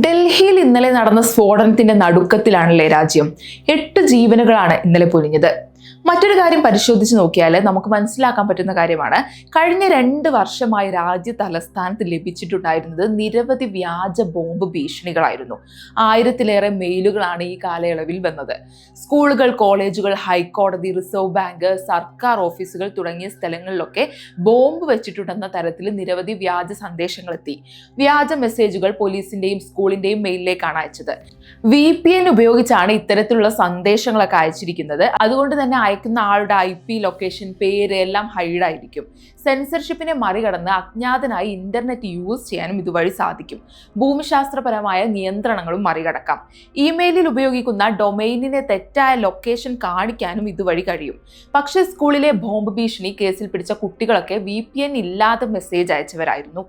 ഡൽഹിയിൽ ഇന്നലെ നടന്ന സ്ഫോടനത്തിന്റെ നടുക്കത്തിലാണല്ലേ രാജ്യം. 8 ജീവനുകളാണ് ഇന്നലെ പൊലിഞ്ഞത്. മറ്റൊരു കാര്യം പരിശോധിച്ച് നോക്കിയാൽ നമുക്ക് മനസ്സിലാക്കാൻ പറ്റുന്ന കാര്യമാണ്, കഴിഞ്ഞ 2 വർഷമായി രാജ്യ തലസ്ഥാനത്ത് ലഭിച്ചിട്ടുണ്ടായിരുന്നത് നിരവധി വ്യാജ ബോംബ് ഭീഷണികളായിരുന്നു. 1000-ലേറെ മെയിലുകളാണ് ഈ കാലയളവിൽ വന്നത്. സ്കൂളുകൾ, കോളേജുകൾ, ഹൈക്കോടതി, റിസർവ് ബാങ്ക്, സർക്കാർ ഓഫീസുകൾ തുടങ്ങിയ സ്ഥലങ്ങളിലൊക്കെ ബോംബ് വെച്ചിട്ടുണ്ടെന്ന തരത്തിൽ നിരവധി വ്യാജ സന്ദേശങ്ങൾ എത്തി. വ്യാജ മെസ്സേജുകൾ പോലീസിന്റെയും സ്കൂളിന്റെയും മെയിലിലേക്കാണ് അയച്ചത്. VPN ഉപയോഗിച്ചാണ് ഇത്തരത്തിലുള്ള സന്ദേശങ്ങളൊക്കെ അയച്ചിരിക്കുന്നത്. അതുകൊണ്ട് തന്നെ അയക്കുന്ന ആളുടെ IP, ലൊക്കേഷൻ, പേര് എല്ലാം ഹൈഡ് ആയിരിക്കും. സെൻസർഷിപ്പിനെ മറികടന്ന് അജ്ഞാതനായി ഇന്റർനെറ്റ് യൂസ് ചെയ്യാനും ഇതുവഴി സാധിക്കും. ഭൂമിശാസ്ത്രപരമായ നിയന്ത്രണങ്ങളും മറികടക്കാം. ഇമെയിലിൽ ഉപയോഗിക്കുന്ന ഡൊമൈനിനെ തെറ്റായ ലൊക്കേഷൻ കാണിക്കാനും ഇതുവഴി കഴിയും. പക്ഷേ സ്കൂളിലെ ബോംബ് ഭീഷണി കേസിൽ പിടിച്ച കുട്ടികളൊക്കെ VPN ഇല്ലാതെ മെസ്സേജ് അയച്ചവരായിരുന്നു.